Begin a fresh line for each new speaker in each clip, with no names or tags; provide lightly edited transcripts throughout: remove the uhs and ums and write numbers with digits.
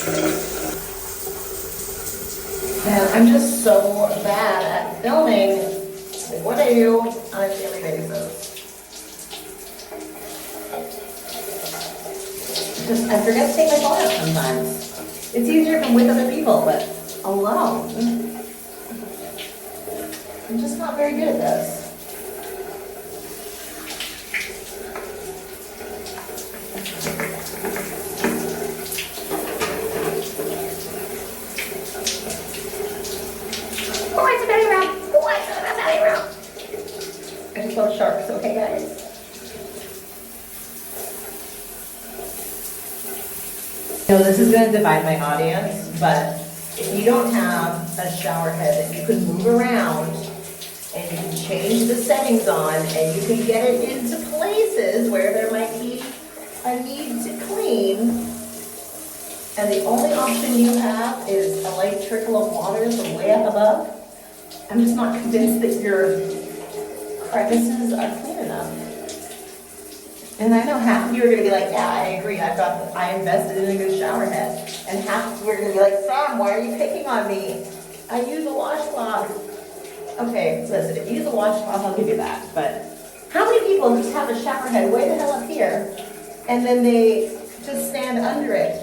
Man, I'm just so bad at filming. Like, what I do on a daily basis. I forget to take my phone out sometimes. It's easier if I'm with other people, but alone, I'm just not very good at this. Oh, it's a belly rub. Oh, it's a belly rub. I just love sharks, okay, guys? You know, this is going to divide my audience, but if you don't have a shower head that you can move around and you can change the settings on and you can get it into places where there might be a need to clean, and the only option you have is a light trickle of water from way up above, I'm just not convinced that your crevices are clean enough. And I know half of you are going to be like, yeah, I agree, I invested in a good shower head. And half of you are going to be like, Sam, why are you picking on me? I use a washcloth. Okay, listen, if you use a washcloth, I'll give you that. But how many people just have a shower head way the hell up here, and then they just stand under it?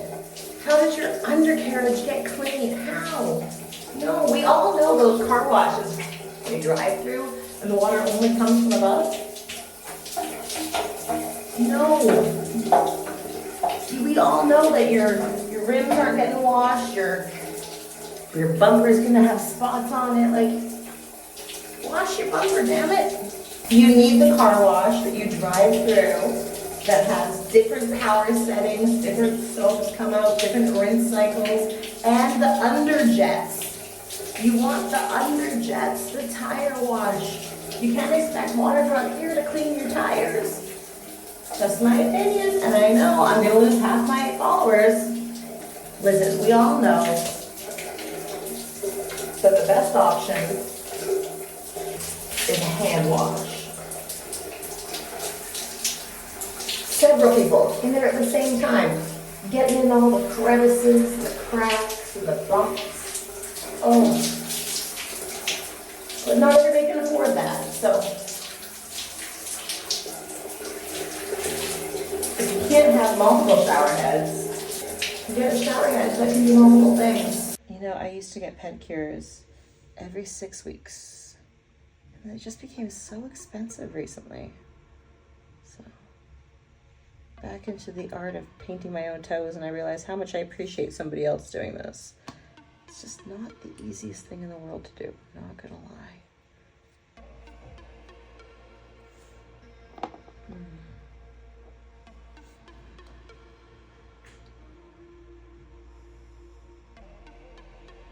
How does your undercarriage get clean? How? No, we all know those car washes they drive through and the water only comes from above. No. We all know that your rims aren't getting washed, your bumper's gonna have spots on it. Like, wash your bumper, damn it. You need the car wash that you drive through that has different power settings, different soaps come out, different rinse cycles, and the underjets. You want the underjets, the tire wash. You can't expect water from here to clean your tires. Just my opinion, and I know I'm going to lose half my followers. Listen, we all know that the best option is a hand wash. Several people in there at the same time, getting in all the crevices, the cracks, and the bumps. Oh, but not everybody can afford that, so. You can't have multiple shower heads. You get a shower head that can do multiple things. You know, I used to get pedicures every 6 weeks. And it just became so expensive recently. So, back into the art of painting my own toes, and I realized how much I appreciate somebody else doing this. It's just not the easiest thing in the world to do, not gonna lie.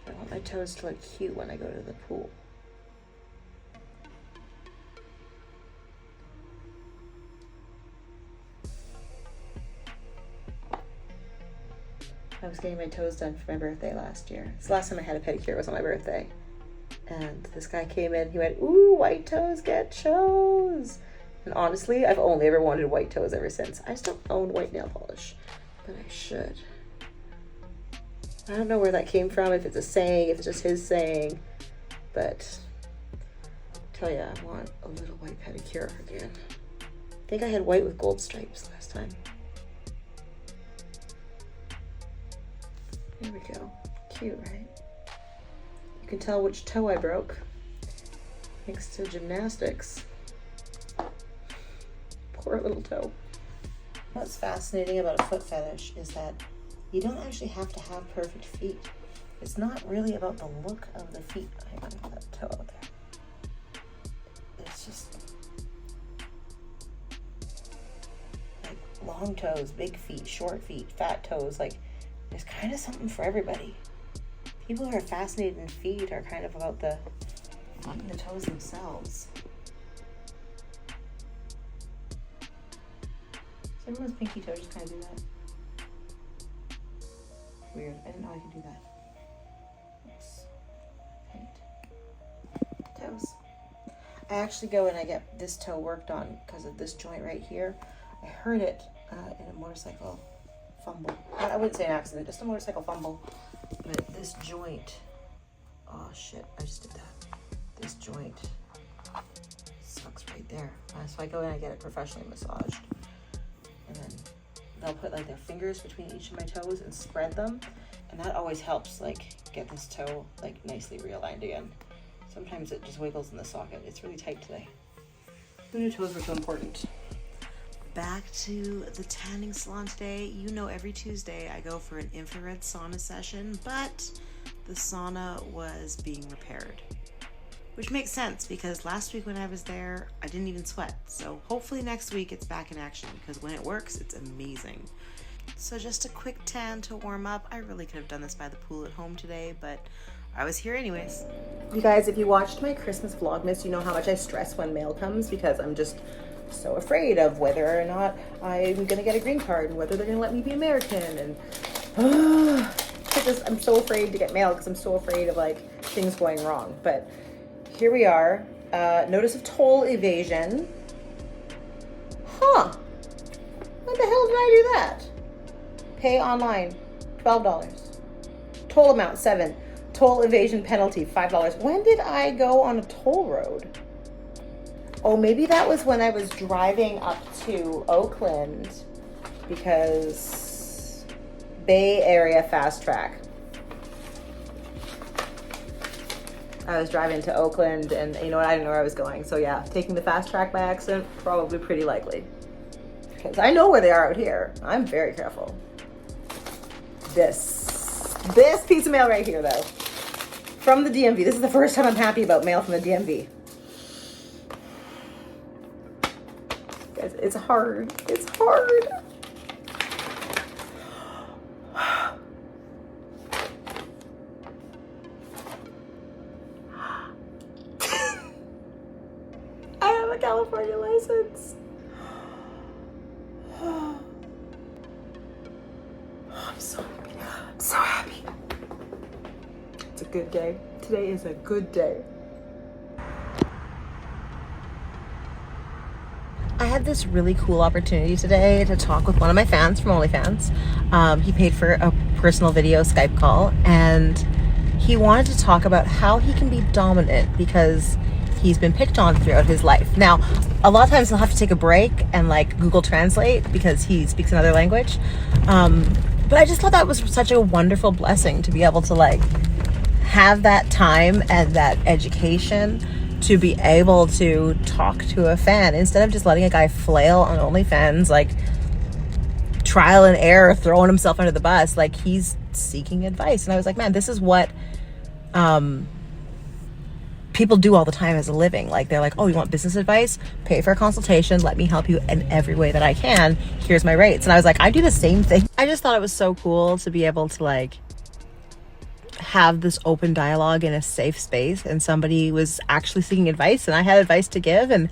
I want my toes to look cute when I go to the pool. I was getting my toes done for my birthday last year. It's the last time I had a pedicure was on my birthday. And this guy came in, he went, ooh, white toes get chose. And honestly, I've only ever wanted white toes ever since. I just don't own white nail polish, but I should. I don't know where that came from, if it's a saying, if it's just his saying, but I tell you, I want a little white pedicure again. I think I had white with gold stripes last time. There we go. Cute, right? You can tell which toe I broke thanks to gymnastics. Poor little toe. What's fascinating about a foot fetish is that you don't actually have to have perfect feet. It's not really about the look of the feet. I might have that toe out there. It's just like long toes, big feet, short feet, fat toes. Like, there's kind of something for everybody. People who are fascinated in feet are kind of about the toes themselves. So everyone's pinky toe just kind of do that. Weird. I didn't know I could do that. Yes. Paint. Toes. I actually go and I get this toe worked on because of this joint right here. I heard it in a motorcycle fumble. I wouldn't say an accident, just a motorcycle fumble. But this joint, oh shit, I just did that. This joint sucks right there. So I go in and I get it professionally massaged. And then they'll put like their fingers between each of my toes and spread them. And that always helps like get this toe like nicely realigned again. Sometimes it just wiggles in the socket. It's really tight today. Who knew toes were so important? Back to the tanning salon today. You know, every Tuesday I go for an infrared sauna session, but the sauna was being repaired. Which makes sense because last week when I was there, I didn't even sweat. So hopefully next week it's back in action because when it works, it's amazing. So just a quick tan to warm up. I really could have done this by the pool at home today, but I was here anyways. You guys, if you watched my Christmas Vlogmas, you know how much I stress when mail comes because I'm just so afraid of whether or not I'm gonna get a green card and whether they're gonna let me be American. And I'm so afraid to get mail because I'm so afraid of like things going wrong. But here we are. Notice of toll evasion. Huh. When the hell did I do that? Pay online, $12. Toll amount, $7. Toll evasion penalty, $5. When did I go on a toll road? Oh, maybe that was when I was driving up to Oakland because Bay Area Fast Track. I was driving to Oakland and you know what, I didn't know where I was going. So yeah, taking the fast track by accident, probably pretty likely. Because I know where they are out here. I'm very careful. This piece of mail right here though. From the DMV. This is the first time I'm happy about mail from the DMV. Guys, it's hard. It's hard. I have a California license. I'm so happy. I'm so happy. It's a good day. Today is a good day. I had this really cool opportunity today to talk with one of my fans from OnlyFans. He paid for a personal video Skype call and he wanted to talk about how he can be dominant because he's been picked on throughout his life. Now, a lot of times he'll have to take a break and like Google Translate because he speaks another language. But I just thought that was such a wonderful blessing to be able to like have that time and that education to be able to talk to a fan instead of just letting a guy flail on OnlyFans, like trial and error, throwing himself under the bus. Like he's seeking advice. And I was like, man, this is what people do all the time as a living. Like they're like, oh, you want business advice? Pay for a consultation. Let me help you in every way that I can. Here's my rates. And I was like, I do the same thing. I just thought it was so cool to be able to like have this open dialogue in a safe space and somebody was actually seeking advice and I had advice to give, and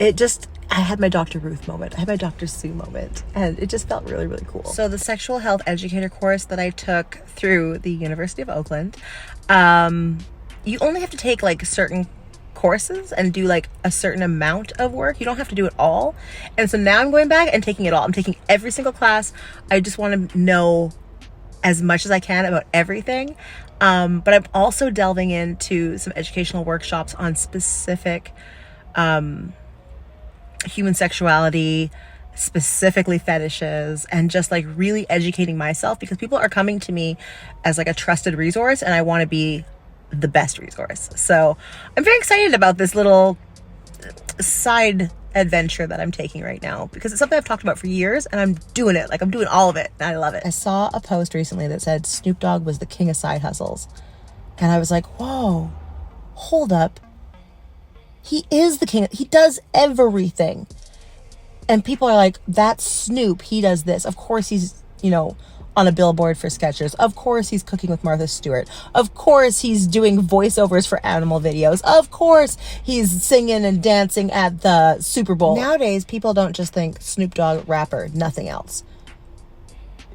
I had my Dr. Ruth moment. I had my Dr. Sue moment, and it just felt really, really cool. So the sexual health educator course that I took through the University of Oakland, you only have to take like certain courses and do like a certain amount of work. You don't have to do it all. And so now I'm going back and taking it all. I'm taking every single class. I just want to know as much as I can about everything. But I'm also delving into some educational workshops on specific human sexuality, specifically fetishes, and just like really educating myself because people are coming to me as like a trusted resource and I want to be the best resource. So I'm very excited about this little side adventure that I'm taking right now because it's something I've talked about for years and I'm doing it. Like I'm doing all of it and I love it. I saw a post recently that said Snoop Dogg was the king of side hustles. And I was like, whoa, hold up. He is the king. He does everything. And people are like, that's Snoop. He does this. Of course he's, on a billboard for Skechers. Of course he's cooking with Martha Stewart. Of course he's doing voiceovers for animal videos. Of course he's singing and dancing at the Super Bowl. Nowadays, people don't just think Snoop Dogg rapper, nothing else.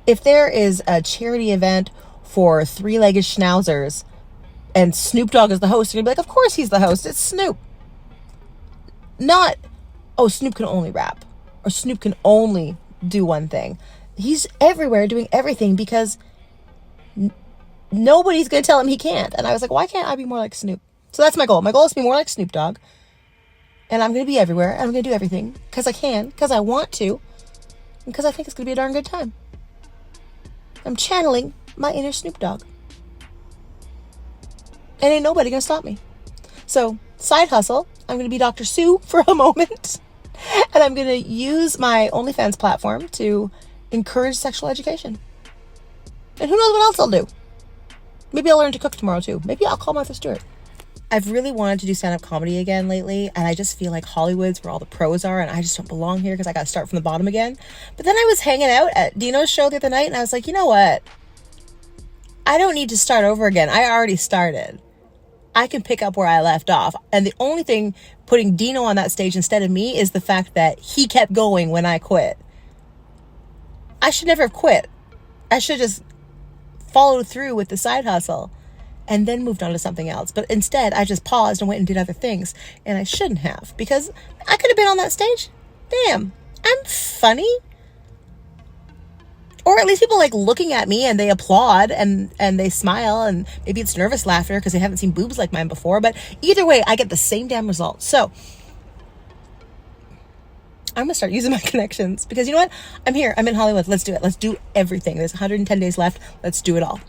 If there is a charity event for three-legged schnauzers and Snoop Dogg is the host, you're gonna be like, of course he's the host. It's Snoop. Not, oh, Snoop can only rap or Snoop can only do one thing.
He's everywhere doing everything because nobody's going to tell him he can't. And I was like, why can't I be more like Snoop? So that's my goal. My goal is to be more like Snoop Dogg. And I'm going to be everywhere. And I'm going to do everything because I can, because I want to, and because I think it's going to be a darn good time. I'm channeling my inner Snoop Dogg. And ain't nobody going to stop me. So, side hustle, I'm going to be Dr. Sue for a moment. And I'm going to use my OnlyFans platform to encourage sexual education. And who knows what else I'll do. Maybe I'll learn to cook tomorrow too. Maybe I'll call Martha Stewart. I've really wanted to do stand-up comedy again lately, and I just feel like Hollywood's where all the pros are, and I just don't belong here because I got to start from the bottom again. But then I was hanging out at Dino's show the other night, and I was like, you know what? I don't need to start over again. I already started. I can pick up where I left off. And the only thing putting Dino on that stage instead of me is the fact that he kept going when I quit. I should never have quit. I should just followed through with the side hustle and then moved on to something else. But instead, I just paused and went and did other things. And I shouldn't have, because I could have been on that stage. Damn, I'm funny. Or at least people like looking at me and they applaud and they smile, and maybe it's nervous laughter because they haven't seen boobs like mine before. But either way, I get the same damn result. So I'm going to start using my connections because you know what? I'm here. I'm in Hollywood. Let's do it. Let's do everything. There's 110 days left. Let's do it all.